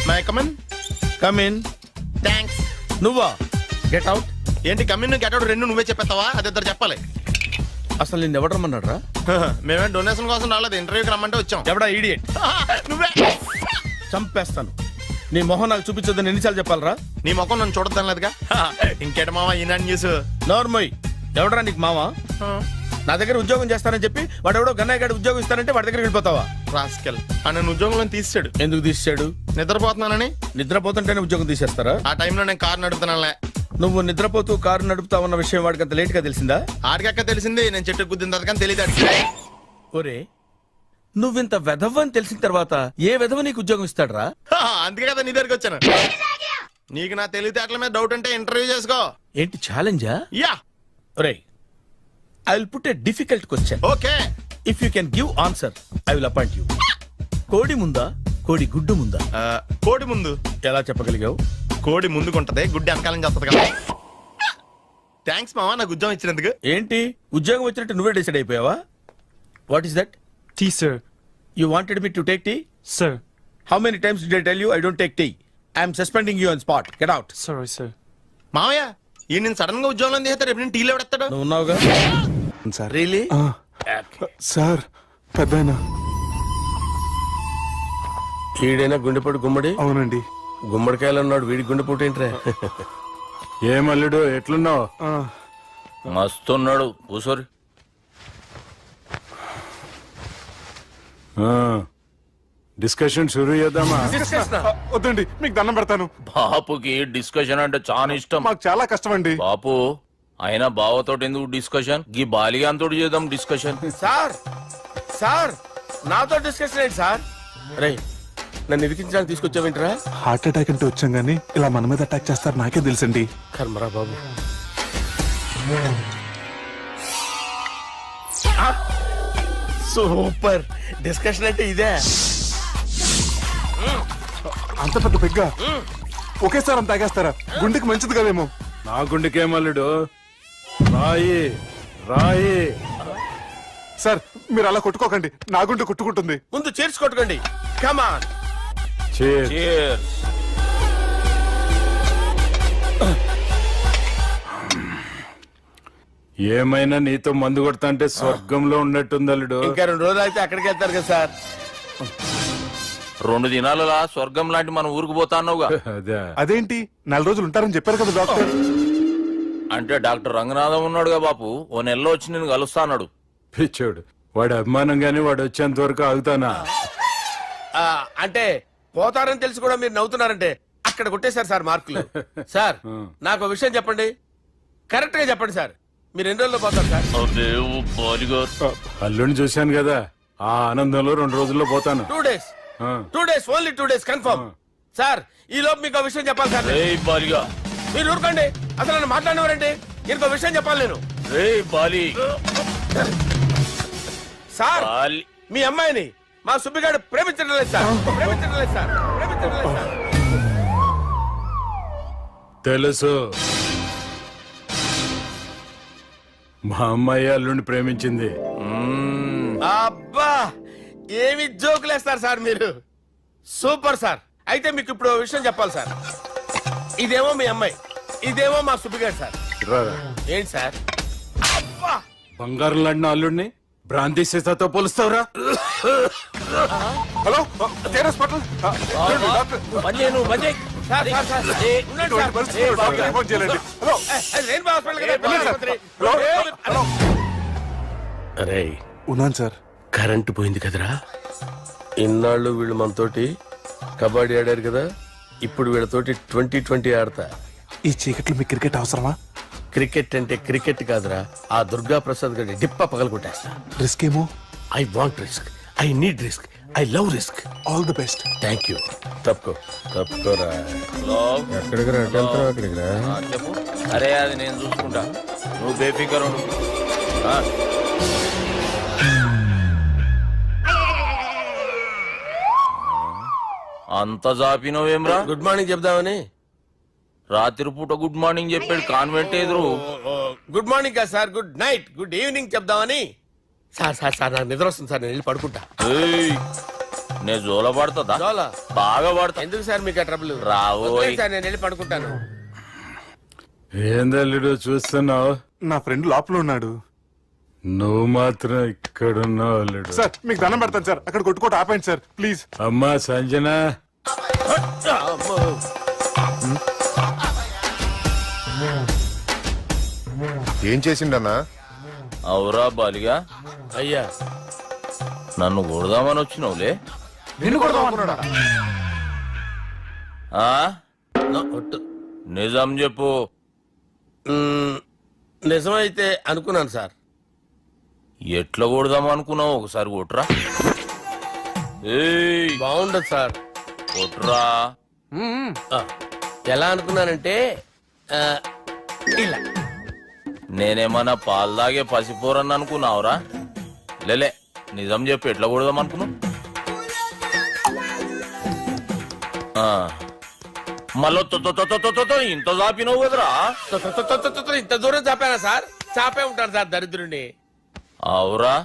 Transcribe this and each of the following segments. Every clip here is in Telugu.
My come on. Come in. Thanks. నువ్వా? Get out. ఏంటి కమిన్ గెట్ అవుట్ రెండు నువ్వే చెప్పేస్తావా? అది ఇద్దరు చెప్పాలి. అసలు నేను ఎవడు రమ్మన్నాడు రా? మేమే డొనేషన్ కోసం రాలేదు, ఇంటర్వ్యూకి రమ్మంటే వచ్చాం. ఎవడా ఈడియట్? నువ్వే. చంపేస్తాను. నీ మొహం నాకు చూపించొద్దని ఎన్నిసార్లు చెప్పాలరా? నీ ముఖం నన్ను చూడద్దనలేదుగా. ఇంకేట మామ ఈనాడు న్యూస్. నోర్మోయ్. ఎవడరా నీకు మావా? నా దగ్గర ఉద్యోగం చేస్తానని చెప్పి వాడు ఎవడో గన్నయ్య గారి ఉద్యోగం ఇస్తానంటే వాడి దగ్గర వెళ్ళిపోతావా? రాస్కెల్. నన్ను ఉద్యోగంలో తీసాడు. ఎందుకు తీసాడు? నిద్రపోతున్నానని. నిద్రపోతుంటేనే ఉద్యోగం తీసేస్తారా? ఆ టైంలో నేను కారు నడుపుతున్నానులే. నువ్వు నిద్రపోతూ కారు నడుపుతావన్న విషయం వాడికి అంత లేట్ గా తెలిసిందా? ఆడికక్క తెలిసింది, నేను చెట్టు గుద్దిన తర్వాత కానీ తెలియదు ఆడికి. ఒరే, నువ్వింత వెధవ్ అని తెలిసిన తర్వాత ఏ వెధవ నీకు ఉద్యోగం ఇస్తాడరా? అందుకే కదా నీ దగ్గరికి వచ్చాను. నీకు నా తెలివితేటల మీద డౌట్ అంటే ఇంటర్వ్యూ చేసుకో. ఏంటి ఛాలెంజా? యా. ఒరే, I will put a difficult question. Okay. If you can give answer I will appoint you. కోడి ముందా, కోడి గుడ్డు ముందా? కోడి ముందు. ఎలా చెప్పగలిగావు? కోడి ముందుకుంటది, గుడ్డి వెనకాలం చేస్తుంది కదా. థ్యాంక్స్ మామా నాకు ఉద్యోగం ఇచ్చినందుకు. ఏంటి ఉద్యోగం వచ్చినట్టు నువ్వే డిసైడ్ అయిపోయావా? What is that? Tea, sir. You wanted me to take tea? Sir. How many times did I tell you I don't take tea? I am suspending you on spot. Get out. Sorry, sir. మామయ్య ఈ నేను సడన్ గా ఉద్యోగంలో తీస్తాడు, రేపు నేను టీలో పెడతాడు. నువ్వు ఉన్నావుగా? సార్. Really? సార్ పెద్దయినా. ఈడైనా గుండెపోటు గుమ్మడి? అవునండి. గుమ్మడికాయలు ఉన్నాడు, వీడి గుండెపోటు ఏంట్రా? ఏమల్లుడు ఎట్లున్నావు? మస్తున్నాడు కూసోరి. డిస్కషన్ షురూ చేద్దామా? వద్దండి, మీకు దండం పెడతాను. బాపుకి డిస్కషన్ అంటే చాలా ఇష్టం. మాకు చాలా కష్టం అండి. బాపు అయినా బావతోటి ఎందుకు డిస్కషన్? గీ బాలిగాంతోటి చేద్దాం డిస్కషన్. సార్, సార్ నాతో డిస్కషన్ ఏంటి సార్? రే, నన్ను ఇరికించడానికి తీసుకొచ్చావేంట్రా? హార్ట్ అటాక్ అంటే వచ్చాం గానీ ఇలా మన మీద అటాక్ చేస్తారు నాకే తెలుసండి. కర్మరా బాబు. సూపర్. డిస్కషన్ అంటే ఇదే. అంత పెద్ద పెగ్గ ఒకేసారి అంత తాగేస్తారా? గుండెకి మంచిది కదేమో. నా గుండెకేమల్లుడు రాయి రాయి. సార్ మీరు అలా కొట్టుకోకండి, నా గుండె కొట్టుకుంటుంది. ముందు చేర్చి కొట్టుకోండి. కమాన్. Cheers. ఏమైనా నీతో మందు కొడతా అంటే స్వర్గంలో ఉన్నట్టుంది అల్లుడు. ఇంకా 2 రోజులు అయితే అక్కడికి వెళ్తారు కదా సార్. 2 దినాలలా స్వర్గం లాంటి మన ఊరికి పోతాన్నావుగా. అదే. అదేంటి 4 రోజులు ఉంటారని చెప్పారు కదా డాక్టర్. అంటే డాక్టర్ రంగనాథం ఉన్నాడుగా బాపు, ఓ నెలలో వచ్చి నేను కలుస్తా అన్నాడు. పిచ్చోడు, వాడు అభిమానంగానే వాడు వచ్చేంత వరకు ఆగుతానా? అంటే పోతారని తెలిసి కూడా మీరు నవ్వుతున్నారంటే అక్కడ కొట్టేశారు సార్ మార్కులు. సార్ నాకు ఒక విషయం చెప్పండి, కరెక్ట్ గా చెప్పండి సార్. మీరు ఎన్ని రోజుల్లో పోతారు సార్? అల్లుడిని చూశాను కదా, ఆ ఆనందంలో 2 రోజుల్లో పోతాను. 2 days. 2 days, only 2 days confirm. Sir ఈ లోపు మీకు ఒక విషయం చెప్పాలి సార్. బాలిగా మీరు ఊరుకోండి, అసలు నన్ను మాట్లాడినవారండి. ఇంకో విషయం చెప్పాలి నేను. బాలి సార్, బాలి మీ అమ్మాయిని మా సుబ్బిగాడు ప్రేమించడం లేదు సార్. ప్రేమించడం లేదు సార్. ప్రేమించడం లేదు సార్. తెలుసు, మా అమ్మాయి అల్లుడిని ప్రేమించింది. అబ్బా ఏమి జోకులేస్తారు సార్ మీరు. Super sir. అయితే మీకు ఇప్పుడు ఓ విషయం చెప్పాలి సార్. ఇదేమో మీ అమ్మాయి, ఇదేమో మా సుబ్బిగాడు సార్. రారా. ఏంటి సార్? అబ్బా బంగారం లాంటి అల్లుడిని భ్రాంతి సీతాతో పోలుస్తావురా? Hello hospital. బంజేను బంజే. సార్ సార్ సార్ ఉండండి సార్. ఫోన్ చేయండి. హలో రెయిన్బో హాస్పిటల్ కదా. వెళ్ళండి సార్. Hello hello. అరే ఉన్నాను సార్. కరెంటు పోయింది కదరా. ఇన్నాళ్ళు వీళ్ళు మనతోటి కబడ్డీ ఆడారు కదా, ఇప్పుడు వీళ్ళతోటి 2020 ఆడతా. ఈ చీకట్లో మీకు క్రికెట్ అవసరమా? క్రికెట్ అంటే క్రికెట్ కాదురా, ఆ దుర్గా ప్రసాద్ గారి డిప్ప పగలగొట్టేస్తా. రిస్క్ ఏమో. I want risk, I need risk, I love risk. All the best. Thank you. తప్పుకోరా. ఎక్కడికి రా? అక్కడికి రా. చెప్పు. అరే అది నేను చూసుకుంటా, నువ్వు బేఫికర్ ఉండు. అంత జాపినవేమ్రా? గుడ్ మార్నింగ్ చెప్దామని. రాత్రి పూట గుడ్ మార్నింగ్ చెప్పాడు కాన్వెంట్ ఎదురు. గుడ్ మార్నింగ్ కాదు sir, good night, good evening చెప్దామని. సార్ సార్ సార్ నాకు నిద్ర వస్తుంది సార్, నేను వెళ్ళి పడుకుంటా. ఏయ్, నేను జోల పడుతుందా జోలా? బాగా పడతా ఎందుకు సార్ మీకు ట్రబుల్? రావోయ్. సార్ నేను వెళ్ళి పడుకుంటాను. ఏందల్లుడు చూస్తున్నావు? నా ఫ్రెండ్ లోపల ఉన్నాడు. నువ్వు మాత్రం ఇక్కడున్నావు అల్లుడు. సార్ మీకు దండం పెడతాను సార్, అక్కడ కొట్టుకోట ఆపండి సార్ ప్లీజ్. అమ్మా సంజన, అమ్మో. ఏం చేసిండన్నా? అవురా బాలిగా, అయ్యా నన్ను కొడదామని వచ్చినావులే. ఆ? ఒట్టు. నిజం చెప్పు. నిజమైతే అనుకున్నాను సార్. ఎట్లా కొడదాం అనుకున్నావు? ఒకసారి కొట్రా. ఏయ్, బాగుండదు సార్. కొట్రా. ఆ, ఎలా అనుకున్నానంటే ఆ, ఇలా. నేనేమన్నా పాలు తాగే పసిపోరని అనుకున్నావురా? లేలే, నిజం చెప్పు, ఎట్లా కొడదాం అనుకున్నావు? మళ్ళీ ఇంత చాపినవు కదరా? ఇంత దూరం చాపానా సార్? చాపే ఉంటాను సార్ దరిద్రుడిని. అవురా,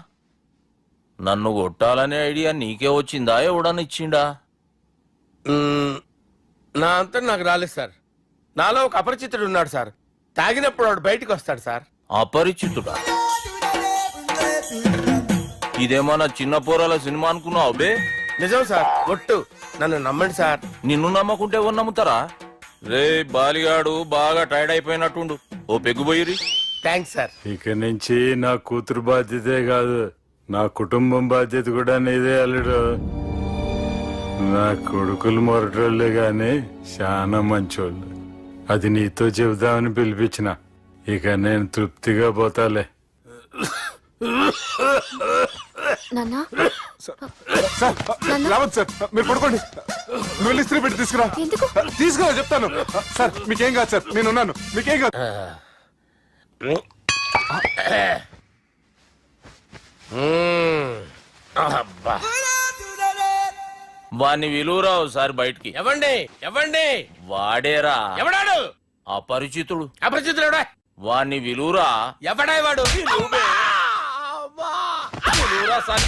నన్ను కొట్టాలనే ఐడియా నీకే వచ్చిందా? ఎవడన్నా ఇచ్చిండా? నా అంతా నాకు రాలేదు సార్. నాలో ఒక అపరిచితుడు ఉన్నాడు సార్. తాగినప్పుడు వాడు బయటికి వస్తాడు సార్. అపరిచితుడా? ఇదేమన్నా చిన్న పోరాల సినిమా అనుకున్నావు బే? నిజం సార్, ఒట్టు. నన్ను నమ్మండి సార్. నిన్ను నమ్మకుంటే ఎవరు నమ్ముతారా? రే బాలిగాడు బాగా టైర్డ్ అయిపోయినట్టుండు, ఓ పెగ్గుబోయిరి. Thanks sir. ఇక నుంచి నా కూతురు బాధ్యతే కాదు, నా కుటుంబం బాధ్యత కూడా నీదే అల్లుడు. నా కొడుకులు మొరటోళ్ళే గాని చాలా మంచోళ్ళు. అది నీతో చెబుదామని పిలిపించిన. ఇక నేను తృప్తిగా పోతాలే. నాన్నా సార్ రావద్దు సార్, మీరు పడుకోండి. నువ్వు వెళ్ళి ఇస్త్రీ పెట్టి తీసుకురా. ఎందుకు? తీసుకురా చెప్తాను. సార్ మీకేం కాదు సార్, నేనున్నాను, మీకేం కాదు. అబ్బా. వాణ్ణి విలువరా ఒకసారి బయటికి. ఎవండి ఎవండి? వాడేరా ఎవడాడు? అపరిచితుడు. అపరిచితుడు ఎవడా? వాణ్ణి విలువరా. ఎవడా వాడు? విలువరా సార్,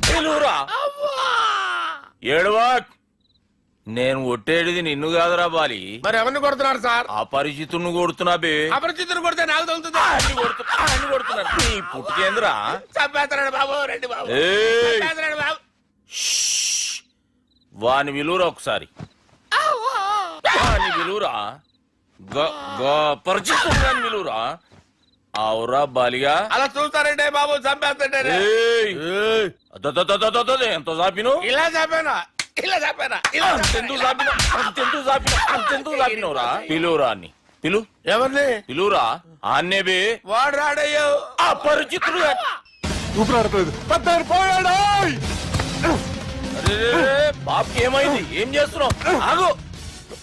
విలువరా. ఏడవా, నేను కొట్టేడిది నిన్ను కాదురా బాలి. మరి ఎవరిని కొడుతున్నారు సార్? అపరిచితుడిని కొడుతున్నా బే. అపరిచితుడు కొడితే నాకు తగులుతుంది. అన్ని కొడుతున్నారు. నీ పుట్టుకేంద్రా? చంపేస్తున్నాడు బాబు, రండి బాబు. ఏయ్, చంపేస్తున్నాడు బాబు. వాని విలువరా ఒకసారి. వాని విలువరా. పరిచితుడు విలువరా. అవురా బాలిగా. అలా చూస్తారంటే బాబు, చంపేస్తాడు. ఏయ్, ఎంత చాపిను? ఇలా చంపానా? ఇలా చంపానా? ఇలా అంతెందుకు చాపిన? అంతెందుకు చాపిన? అంతెందుకు చాపినవురా? పిలువురా అని. పిలు. ఎవరిని? పిలువురా. ఆన్నే బే. వాడు రాడయ్యో. అపరిచితుడు. ఊపిరాడట్లేదు. పెద్ద పోయాడు. బాబుకి ఏమైంది? ఏం చేస్తున్నావు? ఆగు.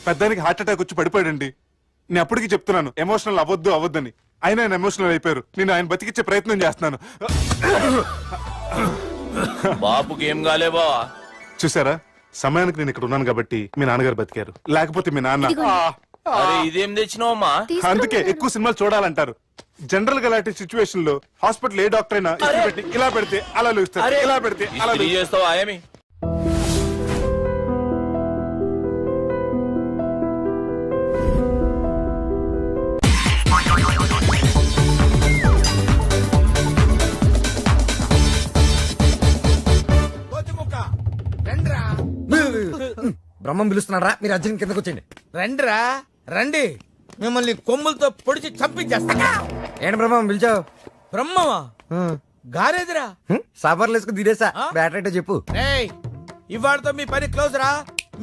పెద్దానికి హార్ట్ అటాక్ వచ్చి పడిపోయాడండి. నేను అప్పటికి చెప్తున్నాను ఎమోషనల్ అవ్వద్దని. ఆయన ఎమోషనల్ అయిపోయారు. నేను ఆయన బతికిచ్చే ప్రయత్నం చేస్తున్నాను. బాబుకి ఏం కాలే బావా? చూసారా, సమయానికి నేను ఇక్కడ ఉన్నాను కాబట్టి మీ నాన్నగారు బతికారు. లేకపోతే మీ నాన్న అరే ఇదేం తెచ్చినావమ్మా? అందుకే ఎక్కువ సినిమాలు చూడాలంటారు. జనరల్ గా అలాంటి సిచ్యువేషన్ లో హాస్పిటల్ ఏ డాక్టర్ అయినా ఇస్త్రీ పెట్టి ఇలా పెడితే అలా లూస్తారు, ఇలా పెడితే అలా ఇస్త్రీ చేస్తావా ఏమి? బ్రహ్మం పిలుస్తున్నారా? మీరు అర్జున్ కిందకు వచ్చండి. రండిరా రండి, మిమ్మల్ని కొమ్ములతో పొడిచి చంపించేస్తా. ఏంటి బ్రహ్మం పిలిచావు? బ్రహ్మమా? గారేదిరా. సాఫర్లు వేసుకుని తీరేసా. బ్యాటరీ చెప్పు. రేయ్, ఇవాళతో మీ పని క్లోజ్ రా.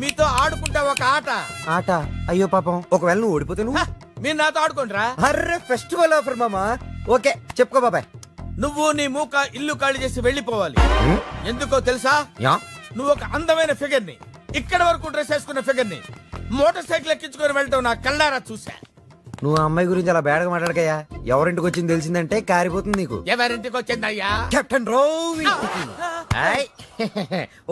మీతో ఆడుకుంటా ఒక ఆట. ఆట? అయ్యో పాపం, ఒకవేళ నువ్వు ఓడిపోతే నువ్వు? మీరు నాతో ఆడుకుంటారా? అర్రే ఫెస్టివల్ ఆఫర్ మామా. ఓకే చెప్పుకో బాబాయ్. నువ్వు నీ మూక ఇల్లు ఖాళీ చేసి వెళ్ళిపోవాలి. ఎందుకో తెలుసా? యా నువ్వు ఒక అందమైన ఫిగర్ ని, ఇక్కడ వరకు డ్రెస్ వేసుకున్న ఫిగర్ ని మోటార్ సైకిల్ ఎక్కించుకొని వెళ్తావు నా కళ్ళారా చూసా. నువ్వు ఆ అమ్మాయి గురించి అలా బేడగా మాట్లాడకయ్యా. ఎవరింటికి వచ్చింది తెలిసిందంటే కారిపోతుంది నీకు. ఎవరింటికి వచ్చిందయ్యా? కెప్టెన్ రోవి.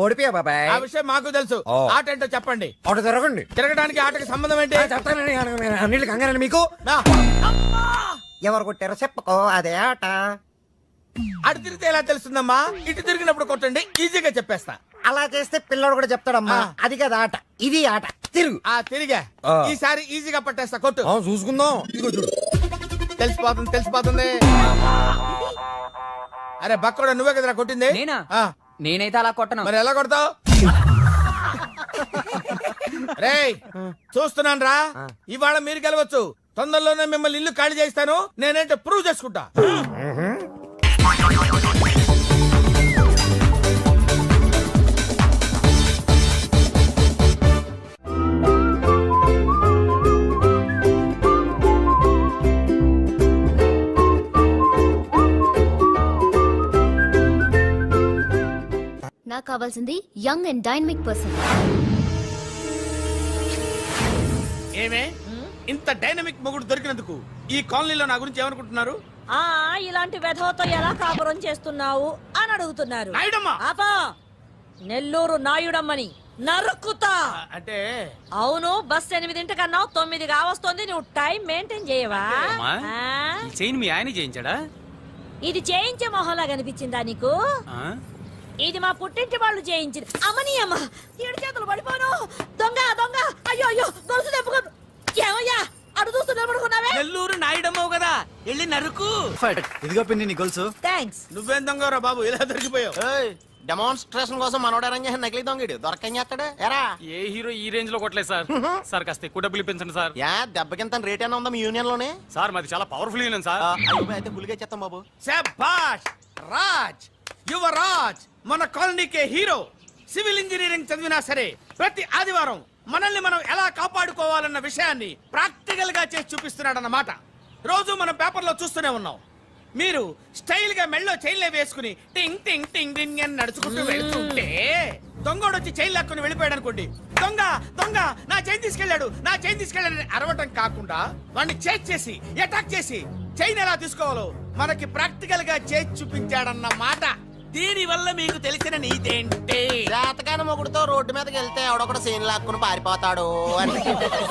ఓడిపోయా బాబాయ్. ఆ విషయం మాకు తెలుసు. ఓ. ఆట ఏంటో చెప్పండి. ఆట తిరగండి. తిరగడానికి ఆటకి సంబంధం ఏంటి? చెప్తానండి, అన్నిటికి కంగారండి మీకు. నా. ఎవరు కొట్టారో చెప్పుకో, అదే ఆట. అటు తిరిగితే ఎలా తెలుస్తుందమ్మా? ఇటు తిరిగినప్పుడు కొట్టండి, ఈజీగా చెప్పేస్తా. అలా చేస్తే పిల్లడు కూడా చెప్తాడమ్మా. అది కదా ఆట, ఇది ఆట. తిరుగు. ఆ తిరిగా ఆ. ఈసారి ఈజీగా పట్టేస్తా, కొట్టు. చూసుకుందాం. ఇదిగో చూడు. తెలిసిపోతుంది. అరే బక్కడా, నువ్వే కదరా కొట్టింది? నేనా? ఆ, నేనైతే అలా కొట్టను. మరి ఎలా కొడతావు? రేయ్ చూస్తున్నాను రా, ఇవాళ మీరు గెలవచ్చు. తొందరలోనే మిమ్మల్ని ఇల్లు ఖాళీ చేస్తాను. నేనేంటో ప్రూవ్ చేసుకుంటా. నాకు కావాల్సింది యంగ్ అండ్ డైనమిక్ పర్సన్. ఏమే ఇంత డైనమిక్ మొగుడు దొరికినందుకు ఈ కాలనీలో నా గురించి ఏమనుకుంటున్నారు? ఆ ఇలాంటి వెధవతో ఎలా కాపురం చేస్తున్నావు అని అడుగుతున్నారు. నాయుడమ్మ! ఆపా! నెల్లూరు నాయుడమ్మని నరుక్కుతా. అంటే అవును, బస్ 8:00 9 కావస్తుంది. నువ్వు టైం మెయింటైన్ చేయవా? అమ్మా. ఆ? ఈ చైన్ మీ ఆయన చేయించాడా? ఇది చేయించే మొహంలా కనిపించిందా నీకు? ఆ? ఇది మా పుట్టింటి వాళ్ళు చేయించింది. అమ్మని అమ్మ, ఏడు చేతులు పడిపోను. దొంగ దొంగ, అయ్యో అయ్యో, గొలుసు తెప్పుకో. ఏమయ్యా అడు చూస్తూ నిలబడుకున్నావే? నెల్లూరు నాయుడమ్మవు కదా, వెళ్ళి నరుకు. ఇదిగో పిన్ని నీ గొలుసు. థ్యాంక్స్. నువ్వేం దొంగరా బాబు, ఇలా దొరికిపోయావు? డెమాన్స్ట్రేషన్ కోసం మనోడు అరేంజ్ చేసిన నకిలీ దొంగడు దొరకని చేస్తాడు ఎరా. ఏ హీరో ఈ రేంజ్ లో కొట్టలేదు సార్. సార్ కాస్త ఎక్కువ డబ్బులు ఇప్పించండి సార్. యా దెబ్బకింత రేట్ అయినా ఉందా మీ యూనియన్ లోనే? సార్ మాది చాలా పవర్ఫుల్ యూనియన్ సార్. అయితే గులిగా చేస్తాం బాబు. శభాష్ రాజ్, యువరాజ్, మన కాలనీకే హీరో. సివిల్ ఇంజనీరింగ్ చదివినా సరే ప్రతి ఆదివారం మనల్ని మనం ఎలా కాపాడుకోవాలన్న విషయాన్ని ప్రాక్టికల్ గా చేసి చూపిస్తున్నాడన్నమాట. రోజు మనం పేపర్లో చూస్తూనే ఉన్నాం. మీరు స్టైల్ గా మెళ్ళో చైన్లే వేసుకుని టింగ్ టింగ్ టింగ్ టింగ్ అని నడుచుకుంటూ వెళ్తుంటే దొంగోడు వచ్చి చైన్ లాక్కుని వెళ్ళిపోయాడు అనుకోండి. దొంగ దొంగ నా చైన్ తీసుకెళ్ళాడు, నా చైన్ తీసుకెళ్ళాడు అరవటం కాకుండా వాడిని చేజ్ చేసి అటాక్ చేసి చైన్ ఎలా తీసుకోవాలో మనకి ప్రాక్టికల్ గా చేసి చూపించాడన్న మాట. దీని వల్ల మీకు తెలిసిన నీతేంటి? జాతకాన మొగుడుతో రోడ్డు మీదకి వెళ్తే ఎవడొకడు సీన్ లాక్కుని పారిపోతాడు అని.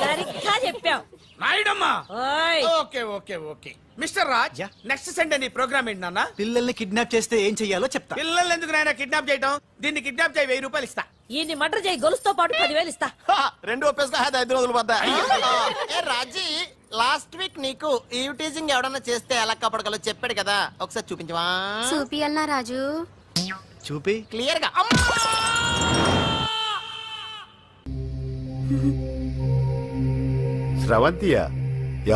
సరిగ్గా చెప్పావు. నాయుడమ్మా. ఓయ్. Okay okay okay mister Raj, next Sunday నీ ప్రోగ్రామ్ ఏంటి నాన్న? పిల్లల్ని కిడ్నాప్ చేస్తే ఏం చెయ్యాలో చెప్తా. పిల్లలు ఎందుకు నాయన కిడ్నాప్ చేయటం? దీన్ని కిడ్నాప్ చేయి, 1000 రూపాయలు ఇస్తా. ఈ మటర్ చేయి, గొలుసుతో పాటు 10,000 ఇస్తా. రెండు ఒప్పేసుకో, 5 రోజులు పడ్డా. ఏ రాజీ, లాస్ట్ వీక్ నీకు ఈ టీజింగ్ ఎవడన్నా చేస్తే ఎలా కాపాడగలో చెప్పాడు కదా, ఒకసారి చూపించవా? చూపియల్నా రాజు? చూపి. క్లియర్ గా. స్రవంతియా?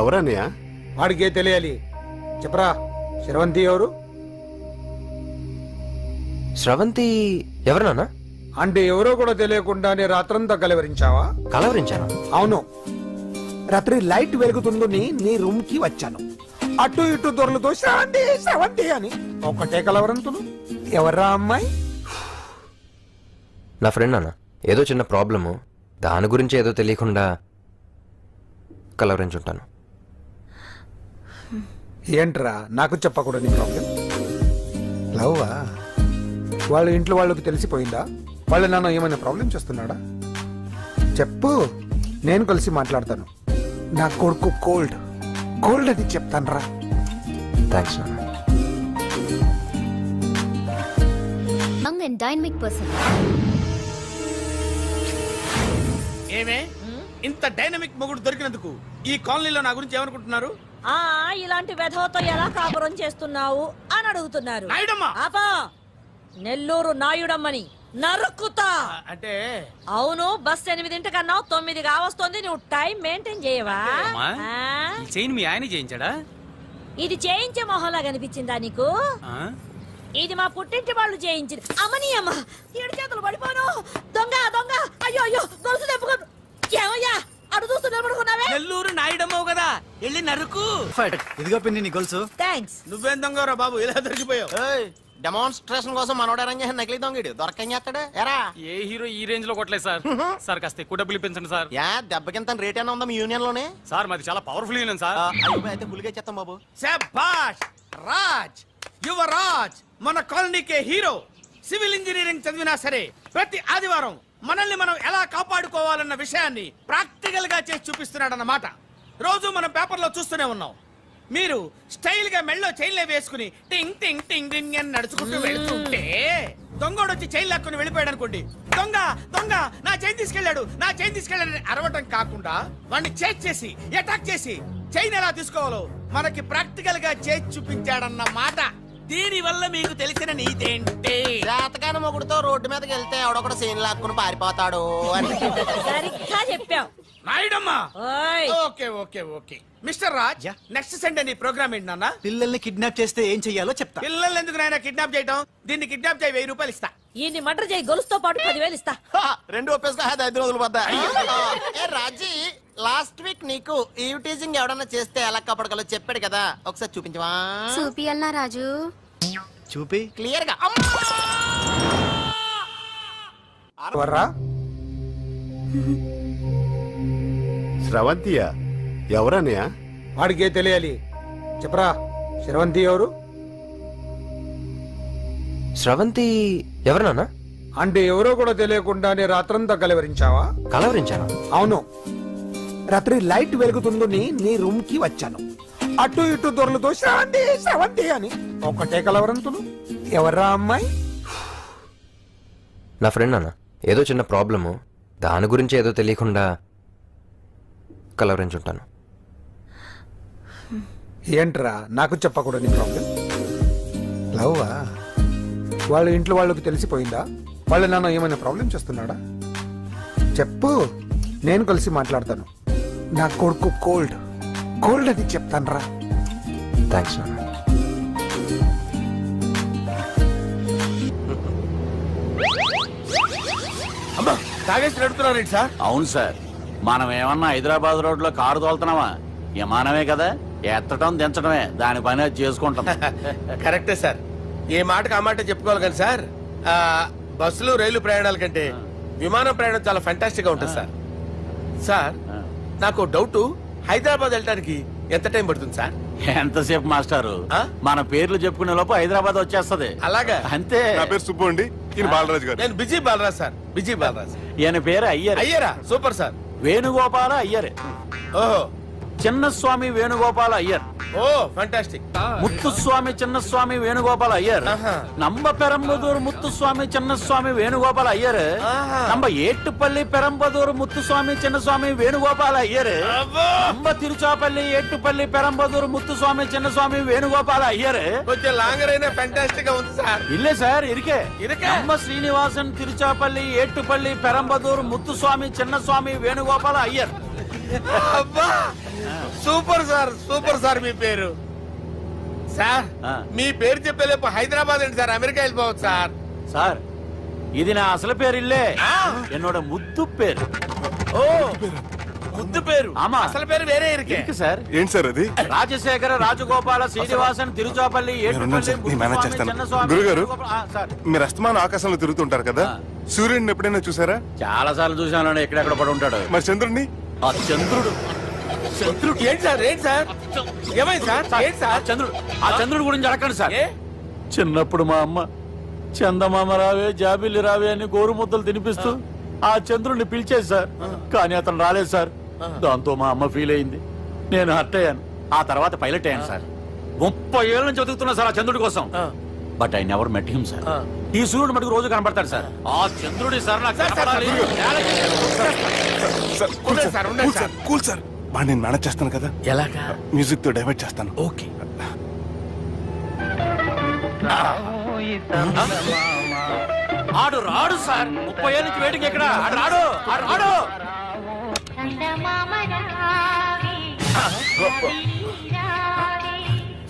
ఎవరన్నయ్యా? వాడికే తెలియాలి. చెప్పరా, శరవంతి ఎవరు? స్రవంతి ఎవరు నాన్న? అంటే ఎవరో కూడా తెలియకుండానే రాత్రంతా కలవరించావా? కలవరించాను. అవును, రాత్రి లైట్ వెలుగుతుందని నీ రూమ్ కి వచ్చాను. అటు ఇటు దొరలతో శ్రవంతి శ్రవంతి అని ఒకటే కలవరంతులు. ఎవర్రా అమ్మాయి? నా ఫ్రెండ్ నాన్న, ఏదో చిన్న ప్రాబ్లము, దాని గురించి ఏదో తెలియకుండా కలవరించుంటాను. ఏంట్రా నాకు చెప్పకూడని ప్రాబ్లం? లవ్వా? వాళ్ళ ఇంట్లో వాళ్ళకి తెలిసిపోయిందా? వాళ్ళ నాన్న ఏమైనా ప్రాబ్లం చేస్తున్నాడా? చెప్పు, నేను కలిసి మాట్లాడతాను. నా కొడుకు కోల్డ్ కోల్డ్ అని చెప్తాను రా. థ్యాంక్స్ నాన్న. Young and dynamic person. ఏమే ఇంత డైనమిక్ మొగుడు దొరికినందుకు ఈ కాలనీలో నా గురించి ఏమనుకుంటున్నారు? ఆ ఇలాంటి వెధవతో ఎలా కాపురం చేస్తున్నావు అని అడుగుతున్నారు. నాయుడమ్మ! ఆపా! నెల్లూరు నాయుడమ్మని నరుక్కుతా. అంటే అవును, బస్ 8:00 9 కావస్తుంది. నువ్వు టైం మెయింటైన్ చేయవా? అమ్మా. ఆ? ఈ చైన్ మీ ఆయన చేయించాడా? ఇది చేయించే మొహంలా కనిపించిందా నీకు? ఆ? ఇది మా పుట్టింటి వాళ్ళు చేయించింది. అమ్మని అమ్మ, ఏడు చేతులు పడిపోను. దొంగ దొంగ, అయ్యో అయ్యో, గొలుసు తెప్పుకో. ఏమయ్యా అడు చూస్తూ నిలబడుకున్నావే? నెల్లూరు నాయుడమ్మవు కదా, వెళ్ళి నరుకు. ఇదిగో పిన్ని నీ గొలుసు. థ్యాంక్స్. నువ్వేం దొంగరా బాబు, ఇలా దొరికిపోయావు? డెమాన్స్ట్రేషన్ కోసం మనోడు అరేంజ్ చేసిన నకిలీ దొంగడు దొరకని చేస్తాడు ఎరా. ఏ హీరో ఈ రేంజ్ లో కొట్టలేదు సార్. సార్ కాస్త ఎక్కువ డబ్బులు ఇప్పించండి సార్. యా దెబ్బకింత రేట్ అయినా ఉందా మీ యూనియన్ లోనే? సార్ మాది చాలా పవర్ఫుల్ యూనియన్ సార్. అయితే గులిగా చేస్తాం బాబు. శభాష్ రాజ్, యువరాజ్, మన కాలనీకే హీరో. సివిల్ ఇంజనీరింగ్ చదివినా సరే ప్రతి ఆదివారం మనల్ని మనం ఎలా కాపాడుకోవాలన్న విషయాన్ని ప్రాక్టికల్ గా చేసి చూపిస్తున్నాడన్నమాట. రోజు మనం పేపర్లో చూస్తూనే ఉన్నాం. మీరు స్టైల్ గా మెళ్ళో చైన్లే వేసుకుని టింగ్ టింగ్ టింగ్ టింగ్ అని నడుచుకుంటూ వెళ్తుంటే దొంగోడు వచ్చి చైన్ లాక్కుని వెళ్ళిపోయాడు అనుకోండి. దొంగ దొంగ నా చైన్ తీసుకెళ్ళాడు, నా చైన్ తీసుకెళ్ళాడు అరవటం కాకుండా వాడిని చేజ్ చేసి అటాక్ చేసి చైన్ ఎలా తీసుకోవాలో మనకి ప్రాక్టికల్ గా చేసి చూపించాడన్న మాట. దీని వల్ల మీకు తెలిసిన నీతేంటి? జాతకాన మొగుడుతో రోడ్డు మీదకి వెళ్తే ఎవడొకడు సీన్ లాక్కుని పారిపోతాడు అని. సరిగ్గా చెప్పావు. నాయుడమ్మా. ఓయ్. Okay okay okay mister Raj, next Sunday నీ ప్రోగ్రామ్ ఏంటి నాన్న? పిల్లల్ని కిడ్నాప్ చేస్తే ఏం చెయ్యాలో చెప్తా. పిల్లల్ని ఎందుకు నాయన కిడ్నాప్ చేయటం? దీన్ని కిడ్నాప్ చేయి, 1000 రూపాయలు ఇస్తా. ఈయన్ని మటర్ చేయి, గొలుసుతో పాటు 10,000 ఇస్తా. రెండు ఒప్పేసుకో 5 రోజులు పోతా. ఏ రాజీ, లాస్ట్ వీక్ నీకు ఈ టీజింగ్ ఎవడన్నా చేస్తే ఎలా కాపాడగలో చెప్పాడు కదా, ఒకసారి చూపించవా? చూపియల్నా రాజు? చూపి. క్లియర్ గా. ఎవర్రా? స్రవంతియా? ఎవరన్నయ్య? వాడికే తెలియాలి. చెప్పరా, శరవంతి ఎవరు? స్రవంతి ఎవరు నాన్న? అంటే ఎవరో కూడా తెలియకుండానే రాత్రంతా కలవరించావా? కలవరించానా? అవును, రాత్రి లైట్ వెలుగుతుందని నీ రూమ్ కి వచ్చాను. అటు ఇటు దొరలతో శ్రవంతి శ్రవంతి అని ఒకటే కలవరంతులు. ఎవర్రా అమ్మాయి? నా ఫ్రెండ్ నాన్న, ఏదో చిన్న ప్రాబ్లము, దాని గురించి ఏదో తెలియకుండా కలవరించుంటాను. ఏంట్రా నాకు చెప్పకూడని ప్రాబ్లం? లవ్వా? వాళ్ళ ఇంట్లో వాళ్ళకి తెలిసిపోయిందా? వాళ్ళ నాన్న ఏమైనా ప్రాబ్లం చేస్తున్నాడా? చెప్పు, నేను కలిసి మాట్లాడతాను. నా కొడుకు కోల్డ్ కోల్డ్ అని చెప్తాను రా. థ్యాంక్స్ నాన్న. అమ్మా తాగేసి నడుపుతున్నారేంటి సార్? అవును సార్, మనం ఏమన్నా హైదరాబాద్ రోడ్ లో కారు తోలుతున్నావా? విమానమే కదా, ఎత్తడం దించడమే దాని పని అది చేసుకుంటాం. కరెక్టే సార్, ఏ మాటకు ఆ మాట చెప్పుకోవాలి కానీ సార్, బస్సులు రైలు ప్రయాణాల కంటే విమానం ప్రయాణం చాలా ఫంటాస్టిక్ గా ఉంటుంది సార్. సార్ నాకు డౌట్, హైదరాబాద్ వెళ్ళడానికి ఎంత టైం పడుతుంది సార్? ఎంతసేపు మాస్టారు, మన పేర్లు చెప్పుకునే లోపు హైదరాబాద్ వచ్చేస్తది. అలాగా? అంతే. నా పేరు సుబ్బు అండి, ఈయన బాలరాజు గారు. నేను busy Balaraj sir, busy Balaraj. ఈయన పేరు అయ్యర్. అయ్యరా? Super sir. వేణుగోపాల అయ్యర్. ఓహో, చిన్నస్వామి వేణుగోపాల అయ్యర్. Oh fantastic. ముత్తుస్వామి చిన్నస్వామి వేణుగోపాల అయ్యర్. ఆహా. నంబ పెరంబదూరు ముత్తుస్వామి చిన్నస్వామి వేణుగోపాల అయ్యర్. ఆహా. నంబ ఏట్టుపల్లి పెరంబదూరు ముత్తుస్వామి చిన్నస్వామి వేణుగోపాల అయ్యర్. అబ్బో! నంబ తిరుచాపల్లి ఏట్టుపల్లి పెరంబదూరు ముత్తుస్వామి చిన్నస్వామి వేణుగోపాల అయ్యర్. కొంచెం లాంగర్ అయినా ఫంటాస్టిక్ గా ఉంది సార్. ఇల్లే సార్, ఇరికే. ఇరికే? నంబ శ్రీనివాసన్ తిరుచాపల్లి ఏట్టుపల్లి పెరంబదూరు ముత్తుస్వామి చిన్నస్వామి వేణుగోపాల అయ్యర్. అబ్బా సూపర్ సార్, సూపర్ సార్. మీ పేరు సార్, మీ పేరు చెప్పేలేపు హైదరాబాద్ ఏంటి సార్, అమెరికా వెళ్ళిపోవచ్చు సార్. సార్ ఇది నా అసలు పేరు ఇల్లే, என்னோட ముద్దు పేరు. ఓ ముద్దు పేరు. ఆమా. అసలు పేరు వేరే ఇరికే. ఇరికి సార్. ఏంటి సార్ అది? రాజశేఖర రాజగోపాల శ్రీనివాసన్ తిరుచాపల్లి మీరున్నారు సార్, నేను మేనేజ్ చేస్తాను. గురుగారు, మీరు అస్తమానం ఆకాశంలో తిరుగుతుంటారు కదా, సూర్యుడిని ఎప్పుడైనా చూసారా? చాలా సార్లు చూసాను, ఎక్కడెక్కడ పడి ఉంటాడు. మరి చంద్రుడిని? ఆ చంద్రుడు. చంద్రుడు ఏంటి సార్? ఏంటి సార్? ఏమైంది సార్? ఏంటి సార్? ఆ చంద్రుడు గురించి అడగండి సార్. ఏ? చిన్నప్పుడు మా అమ్మ చందమామ రావే జాబిల్లి రావే అని గోరు ముద్దలు తినిపిస్తూ ఆ చంద్రుడిని పిలిచేది సార్, కానీ అతను రాలేదు సార్. దాంతో మా అమ్మ ఫీల్ అయింది, నేను హర్ట్ అయ్యాను. ఆ తర్వాత పైలట్ అయ్యాను సార్. 30 ఏళ్ళ నుంచి చదువుతున్నా సార్ ఆ చంద్రుడి కోసం. But I never met him sir. ఈ సూర్యుడు మటుకు రోజు కనబడతాడు సార్. ఆ చంద్రుడి సార్ నాకు కనపడాలి. కూల్ సార్, బాగా నేను మేనేజ్ చేస్తాను కదా. ఎలాగా? మ్యూజిక్ తో డైవర్ట్ చేస్తాను. ఓకే. ఆడు రాడు సార్, 30 ఏళ్ళ నుంచి వెయిటింగ్ ఎక్కడ? ఆడు రాడు, ఆడు రాడు.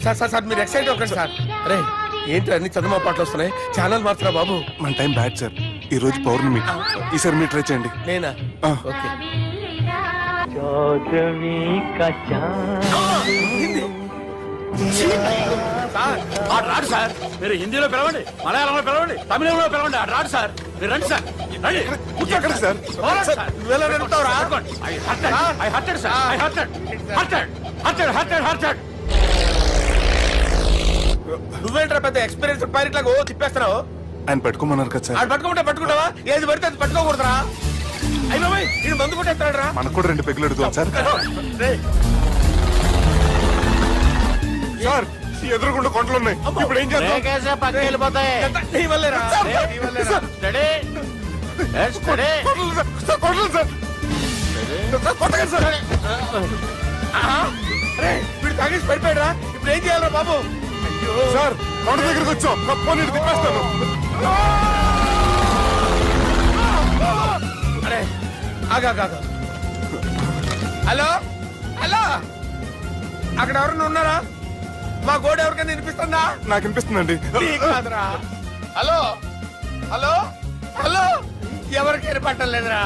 సార్ సార్ సార్ మీరు ఎక్సైట్ అవ్వకండి సార్. అరే ఏంటి అన్ని చదువు పాటలు వస్తున్నాయి, ఛానల్ మార్చరా బాబు. మన టైం బ్యాడ్ సార్, ఈ రోజు పౌర్ణమి. ఈసారి మీరు ట్రై చేయండి. నేనా? ఆ. ఓకే. సార్ ఆడు రాడు సార్, మీరు హిందీలో పిలవండి, మలయాళంలో పిలవండి, తమిళంలో పిలవండి, ఆడు రాడు సార్. మీరు రండి సార్, రండి. ఎక్కడ సార్? నువ్వెలా నడుపుతావురా? I hurted, sir. I hurted. నువ్వేంట్రా పెద్ద ఎక్స్పీరియన్స్ పైరెట్ లాగా ఓ తిప్పేస్తున్నావు? ఆయన పెట్టుకోమన్నారు కదా సార్. ఆడు పట్టుకుంటావా? ఏది పడితే అది పట్టుకోకూడదురా. అయ్యి బాబాయ్, ఇది మందు కొట్టేస్తాడు రా. మనకు కూడా 2 పెగ్గులు అడుగుతాం సార్. సార్ ఎదురుగుండా కొండలు ఉన్నాయి ఇప్పుడు ఏం చేద్దాం బ్రేకేసే పక్కకి వెళ్ళిపోతాయి. నీ వల్లేరా నీ వల్లేరా Steady. Let's steady. Kondalu sir, sir, Kondalu sir. Sir, కొట్టకండి సార్. అరే వీడు తాగేసి పడిపోయాడా ఇప్పుడు ఏం చేయాలరా బాబు అయ్యో సార్ కొండ దగ్గరికి వచ్చాం పోనీ తిప్పేస్తాను. అరే ఆగా హలో హలో అక్కడ ఎవరన్నా ఉన్నారా మా గోడ ఎవరికైనా వినిపిస్తుందా నాకు అనిపిస్తుందండి. నీకు కాదురా హలో హలో హలో ఎవరికి వినపట్టలేదురా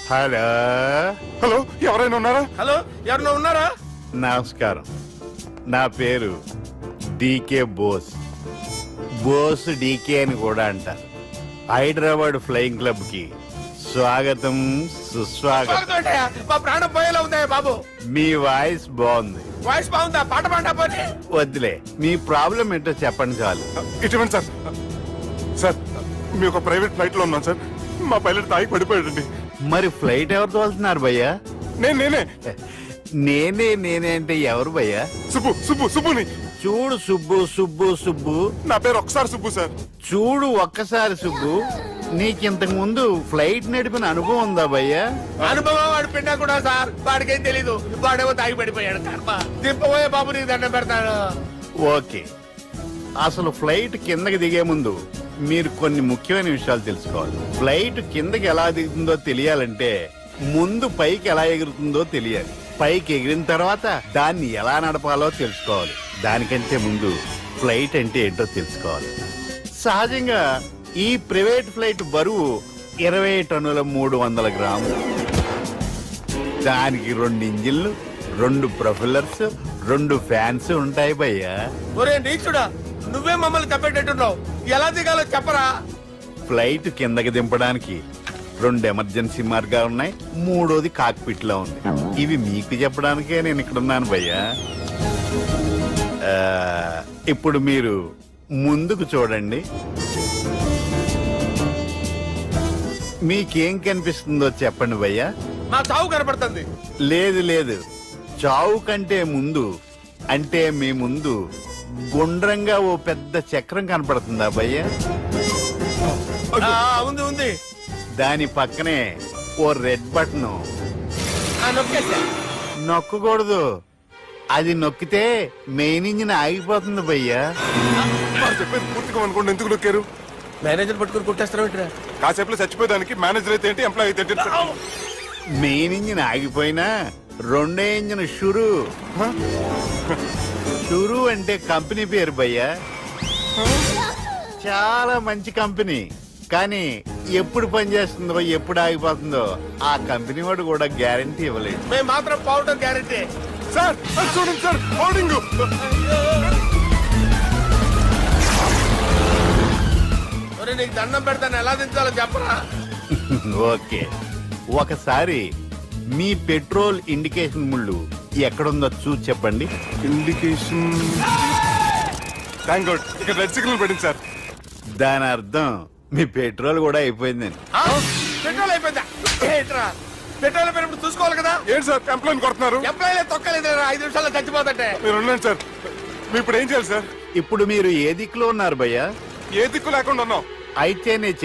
హలో హలో ఎవరైనా ఉన్నారా? హలో ఎవరన్నా ఉన్నారా నమస్కారం, నా పేరు డీకే బోస్. బోస్ డీకే అని కూడా అంటారు. హైదరాబాద్ ఫ్లయింగ్ క్లబ్ కి స్వాగతం సుస్వాగతం. స్వాగతం ఏంటయ్యా? మా ప్రాణం పోయేలా ఉందయ్యా బాబు మీ వాయిస్ బాగుంది. వాయిస్ బాగుందా పాట పాడా పోనీ వద్దులే, మీ ప్రాబ్లం ఏంటో చెప్పండి చాలు. ఇటువంటి సార్ సార్ మీ ఒక ప్రైవేట్ ఫ్లైట్ లో ఉన్నాం సార్. మా పైలట్ తాగి పడిపోయాడండి. మరి ఫ్లైట్ ఎవరు తోలుతున్నారు భయ్యా? నేనే నేనే అంటే ఎవరు భయ్యా? సుబ్బుని. చూడు సుబ్బు సుబ్బు సుబ్బు, నా పేరు ఒకసారి సుబ్బు సార్. చూడు ఒక్కసారి సుబ్బు, నీకింతకు ముందు ఫ్లైట్ నడిపిన అనుభవం ఉందా భయ్యా? అనుభవం వాడు పిన్నా కూడా సార్ వాడికేం తెలీదు వాడేమో తాగి పడిపోయాడు కర్మ దింపబోయే బాబు నీకు దండం పెడతాను ఓకే, అసలు ఫ్లైట్ కిందకి దిగే ముందు మీరు కొన్ని ముఖ్యమైన విషయాలు తెలుసుకోవాలి. ఫ్లైట్ కిందకి ఎలా దిగుతుందో తెలియాలంటే ముందు పైకి ఎలా ఎగురుతుందో తెలియాలి. పైకి ఎగిరిన తర్వాత దాన్ని ఎలా నడపాలో తెలుసుకోవాలి. దానికంటే ముందు ఫ్లైట్ అంటే ఏంటో తెలుసుకోవాలి. సహజంగా ఈ ప్రైవేట్ ఫ్లైట్ బరువు 20 టన్నుల 300 గ్రాములు. దానికి 2 ఇంజిన్లు, 2 ప్రొఫెల్లర్స్, 2 ఫ్యాన్స్ ఉంటాయి భయ్యా. ఒరే నీచుడా నువ్వే మమ్మల్ని తప్పేటట్టున్నావు ఎలా దిగాలో చెప్పరా ఫ్లైట్ కిందకి దింపడానికి 2 ఎమర్జెన్సీ మార్గాలు ఉన్నాయి, 3వది కాక్పిట్ లో ఉంది. ఇవి మీకు చెప్పడానికే నేను ఇక్కడ ఉన్నాను భయ్యా. ఇప్పుడు మీరు ముందుకు చూడండి. మీకేం కనిపిస్తుందో చెప్పండి భయ్యా. మా చావు కనపడుతుంది లేదు, చావు కంటే ముందు అంటే మీ ముందు గుండ్రంగా ఓ పెద్ద చక్రం కనపడుతుందా భయ్యా? ఉంది దాని పక్కనే ఓ రెడ్ బటన్. నొక్కేసా నొక్కకూడదు, అది నొక్కితే మెయిన్ ఇంజిన్ ఆగిపోతుంది భయ్యా. వాడు చెప్పేది పూర్తిగా అనుకోండి. ఎందుకు నొక్కారు? మేనేజర్ పట్టుకుని కుట్టేస్తారా కాసేపులో చచ్చిపోయేదానికి మేనేజర్ అయితే ఏంటి, ఎంప్లాయ్ అయితే ఏంటి? మెయిన్ ఇంజిన్ ఆగిపోయినా రెండో ఇంజిన్ షురు అంటే కంపెనీ పేరు భయ్యా. చాలా మంచి కంపెనీ, కానీ ఎప్పుడు పనిచేస్తుందో ఎప్పుడు ఆగిపోతుందో ఆ కంపెనీ వాడు కూడా గ్యారంటీ ఇవ్వలేదు. మేము మాత్రం పోవటం గ్యారెంటీ సార్ అది చూడండి సార్, హోర్డింగ్. ఒరే నీకు దండం పెడతాను ఎలా దించాలో చెప్పరా ఓకే, ఒకసారి మీ పెట్రోల్ ఇండికేషన్ ముళ్ళు ఎక్కడుందో చూసి చెప్పండి. ఇండికేషన్. థ్యాంక్ గాడ్ ఇక్కడ రెడ్ సిగ్నల్ పడింది సార్. దాని అర్థం మీ పెట్రోల్ కూడా అయిపోయిందని. పెట్రోల్ అయిపోయిందా ఏంట్రా పెట్రోల్ అయిపోయినప్పుడు చూసుకోవాలి కదా ఏంటి సార్ ఎంప్లాయ్ కొడుతున్నారు? ఎంప్లాయీ తొక్కలేదు 5 నిమిషాల్లో చచ్చిపోతుంటే మీరు ఉండండి సార్. మీరు ఇప్పుడు ఏం చేయాలి సార్? ఇప్పుడు మీరు ఏ దిక్కులో ఉన్నారు భయ్యా? ఏ దిక్కు లేకుండా ఉన్నాం. అయితే నేను